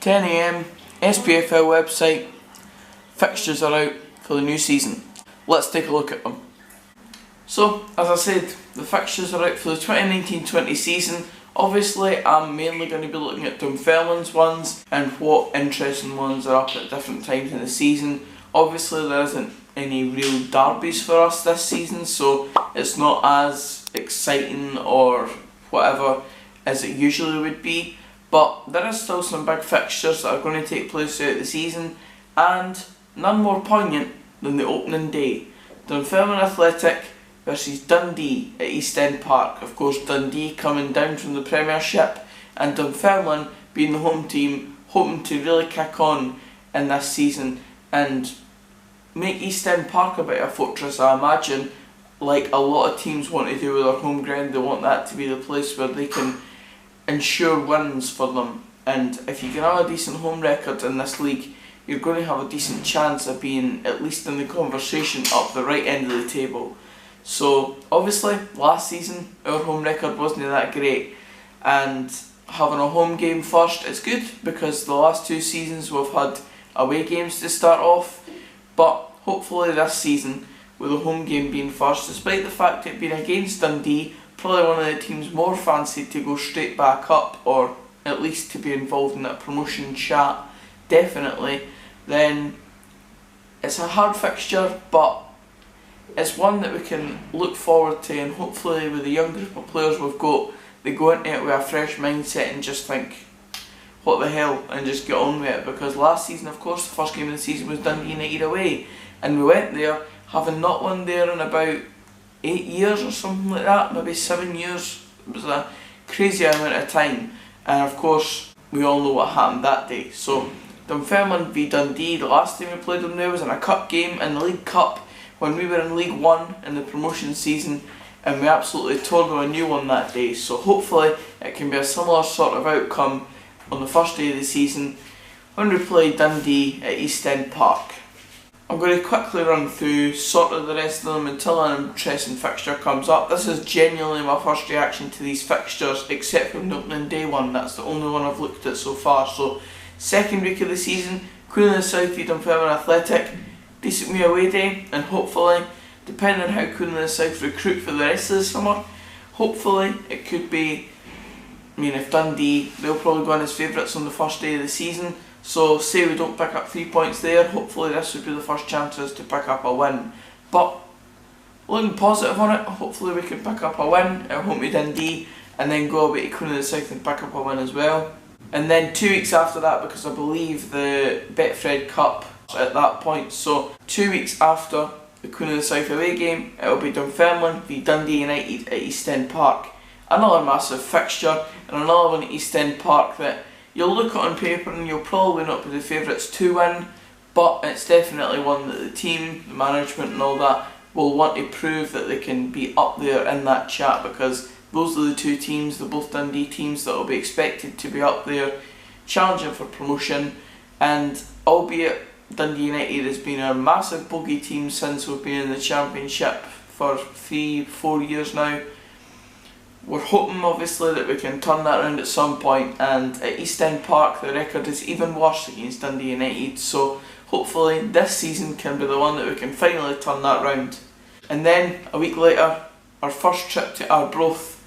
10 AM, SPFL website, fixtures are out for the new season. Let's take a look at them. So, as I said, the fixtures are out for the 2019-20 season. Obviously, I'm mainly going to be looking at Dunfermline's ones and what interesting ones are up at different times in the season. Obviously, there isn't any real derbies for us this season, so it's not as exciting or whatever as it usually would be. But there is still some big fixtures that are going to take place throughout the season, and none more poignant than the opening day. Dunfermline Athletic versus Dundee at East End Park. Of course, Dundee coming down from the Premiership and Dunfermline being the home team, hoping to really kick on in this season and make East End Park a bit of a fortress, I imagine, like a lot of teams want to do with their home ground. They want that to be the place where they can ensure wins for them, and if you can have a decent home record in this league, you're going to have a decent chance of being at least in the conversation up the right end of the table. So obviously last season our home record wasn't that great, and having a home game first is good because the last two seasons we've had away games to start off, but hopefully this season with the home game being first, despite the fact it being against Dundee, probably one of the teams more fancied to go straight back up, or at least to be involved in that promotion chat, definitely, then it's a hard fixture, but it's one that we can look forward to, and hopefully with the young group of players we've got, they go into it with a fresh mindset and just think, what the hell, and just get on with it. Because last season, of course, the first game of the season was Dundee United away, and we went there having not won there in about 8 years or something like that, maybe 7 years. It was a crazy amount of time, and of course we all know what happened that day. So Dunfermline v Dundee, the last time we played them there was in a cup game in the League Cup when we were in League 1 in the promotion season, and we absolutely tore them a new one that day. So hopefully it can be a similar sort of outcome on the first day of the season when we play Dundee at East End Park. I'm going to quickly run through sort of the rest of them until an interesting fixture comes up. This is genuinely my first reaction to these fixtures, except from the opening day one. That's the only one I've looked at so far. So, second week of the season, Queen of the South v Dunfermline Athletic, decent wee away day, and hopefully, depending on how Queen of the South recruit for the rest of the summer, hopefully it could be, I mean, if Dundee, they'll probably go on as favourites on the first day of the season. So say we don't pick up 3 points there, hopefully this would be the first chances to pick up a win. But looking positive on it, hopefully we can pick up a win at home to Dundee and then go away to Queen of the South and pick up a win as well. And then 2 weeks after that, because I believe the Betfred Cup at that point, so 2 weeks after the Queen of the South away game, it will be Dunfermline v Dundee United at East End Park. Another massive fixture, and another one at East End Park that you'll look at on paper and you'll probably not be the favourites to win, but it's definitely one that the team, the management and all that will want to prove that they can be up there in that chat, because those are the two teams, the both Dundee teams, that will be expected to be up there challenging for promotion. And albeit Dundee United has been a massive bogey team since we've been in the Championship for 3-4 years now, we're hoping obviously that we can turn that around at some point, and at East End Park the record is even worse against Dundee United, so hopefully this season can be the one that we can finally turn that round. And then a week later, our first trip to Arbroath,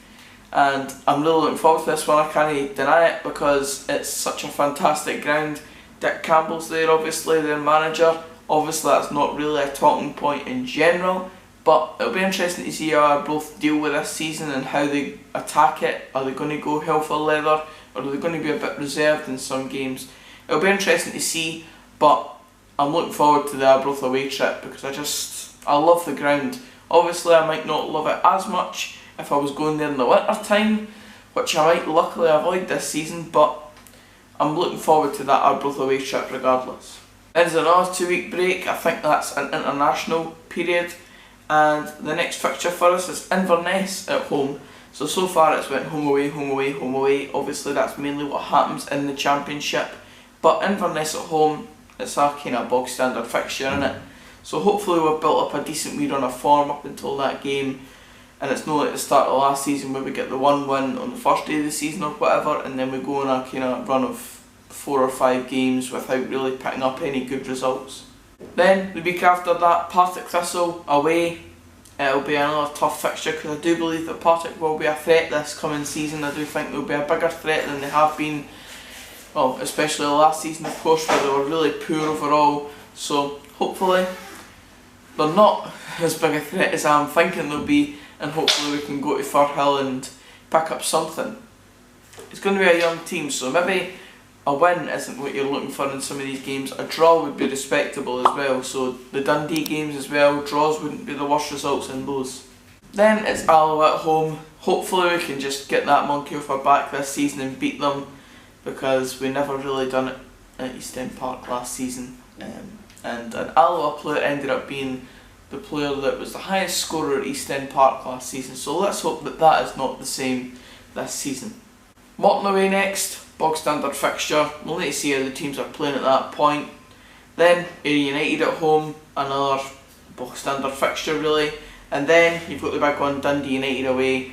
and I'm really looking forward to this one. I can't deny it because it's such a fantastic ground. Dick Campbell's there, obviously, their manager. Obviously that's not really a talking point in general, but it'll be interesting to see how Arbroath deal with this season and how they attack it. Are they going to go hell for leather, or are they going to be a bit reserved in some games? It'll be interesting to see, but I'm looking forward to the Arbroath away trip because I love the ground. Obviously I might not love it as much if I was going there in the winter time, which I might luckily avoid this season, but I'm looking forward to that Arbroath away trip regardless. Then there's another 2 week break. I think that's an international period. And the next fixture for us is Inverness at home. So far it's went home away, home away, home away. Obviously that's mainly what happens in the Championship. But Inverness at home, it's a kind of bog standard fixture, innit? So hopefully we've built up a decent wee run of form up until that game. And it's not like the start of last season where we get the one win on the first day of the season or whatever, and then we go on a kind of run of 4 or 5 games without really picking up any good results. Then the week after that, Partick Thistle away. It'll be another tough fixture because I do believe that Partick will be a threat this coming season. I do think they'll be a bigger threat than they have been, well, especially last season of course, where they were really poor overall. So hopefully they're not as big a threat as I'm thinking they'll be, and hopefully we can go to Firhill and pick up something. It's going to be a young team, so maybe a win isn't what you're looking for in some of these games. A draw would be respectable as well, so the Dundee games as well, draws wouldn't be the worst results in those. Then it's Alloa at home. Hopefully we can just get that monkey off our back this season and beat them, because we never really done it at East End Park last season. And an Alloa player ended up being the player that was the highest scorer at East End Park last season, so let's hope that that is not the same this season. Morton away next. Bog standard fixture. We'll need to see how the teams are playing at that point. Then Ayr United at home, another bog standard fixture really. And then you've got the big one, Dundee United away.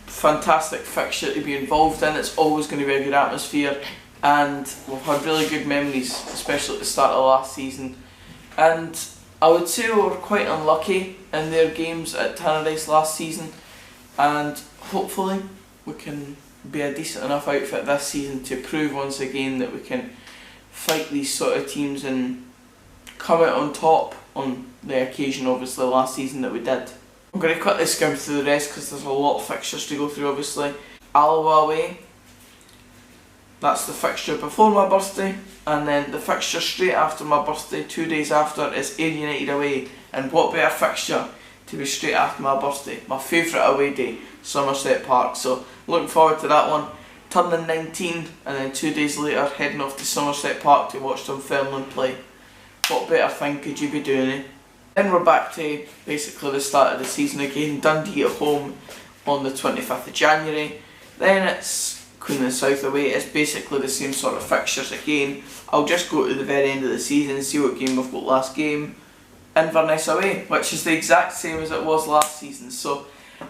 Fantastic fixture to be involved in. It's always going to be a good atmosphere, and we've had really good memories, especially at the start of last season. And I would say we were quite unlucky in their games at Tannadice last season, and hopefully we can be a decent enough outfit this season to prove once again that we can fight these sort of teams and come out on top on the occasion, obviously, last season that we did. I'm going to quickly skim through the rest because there's a lot of fixtures to go through, obviously. Alloa away, that's the fixture before my birthday, and then the fixture straight after my birthday, 2 days after, is Ayr United away. And what better fixture to be straight after my birthday? My favourite away day, Somerset Park. So looking forward to that one. Turning 19, and then 2 days later heading off to Somerset Park to watch Dunfermline play. What better thing could you be doing, eh? Then we're back to basically the start of the season again. Dundee at home on the 25th of January. Then it's Queen of the South away. It's basically the same sort of fixtures again. I'll just go to the very end of the season and see what game we've got last game. Inverness away, which is the exact same as it was last season. So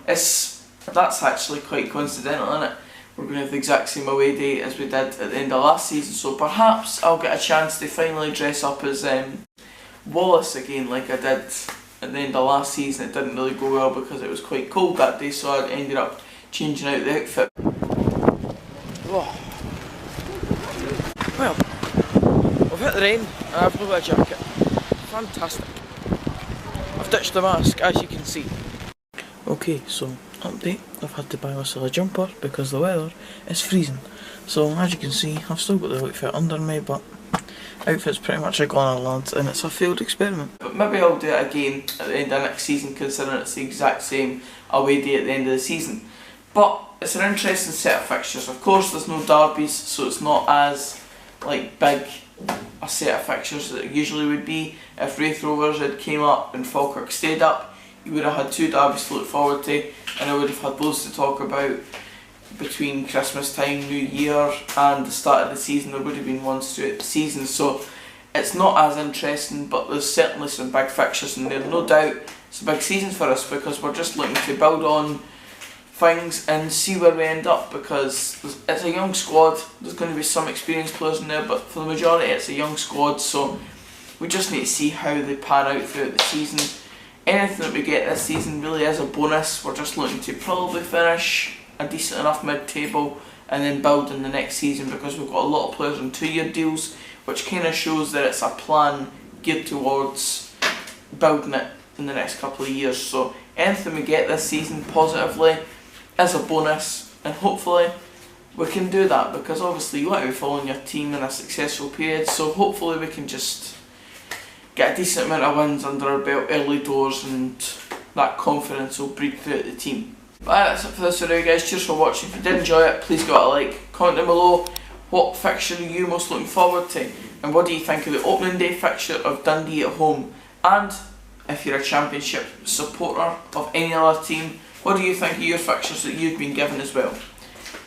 that's actually quite coincidental, isn't it? We're going to have the exact same away day as we did at the end of last season, so perhaps I'll get a chance to finally dress up as Wallace again like I did at the end of last season. It didn't really go well because it was quite cold that day, so I ended up changing out the outfit. Oh. Well, we've hit the rain and I've got a jacket. Fantastic. I've ditched the mask, as you can see. Okay, so update, I've had to buy myself a jumper because the weather is freezing. So as you can see, I've still got the outfit under me, but outfit's pretty much a goner, lads, and it's a failed experiment. But maybe I'll do it again at the end of next season, considering it's the exact same away day at the end of the season. But it's an interesting set of fixtures. Of course there's no derbies, so it's not as big a set of fixtures that it usually would be. If Wraith Rovers had came up and Falkirk stayed up, you would have had 2 derbies to look forward to, and I would have had those to talk about between Christmas time, New Year and the start of the season. There would have been ones throughout the season, so it's not as interesting, but there's certainly some big fixtures in there. No doubt it's a big season for us because we're just looking to build on things and see where we end up, because it's a young squad. There's going to be some experienced players in there, but for the majority it's a young squad, so we just need to see how they pan out throughout the season. Anything that we get this season really is a bonus. We're just looking to probably finish a decent enough mid-table and then build in the next season, because we've got a lot of players on 2-year deals, which kind of shows that it's a plan geared towards building it in the next couple of years. So anything we get this season positively is a bonus, and hopefully we can do that, because obviously you want to be following your team in a successful period, so hopefully we can just get a decent amount of wins under our belt early doors, and that confidence will breed throughout the team. But that's it for this video, guys. Cheers for watching. If you did enjoy it, please give it a like. Comment down below what fixture are you most looking forward to, and what do you think of the opening day fixture of Dundee at home. And if you're a championship supporter of any other team, what do you think of your fixtures that you've been given as well?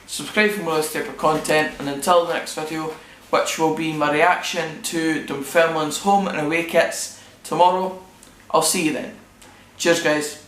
Subscribe for more of this type of content, and until the next video, which will be my reaction to Dunfermline's home and away kits tomorrow, I'll see you then. Cheers, guys.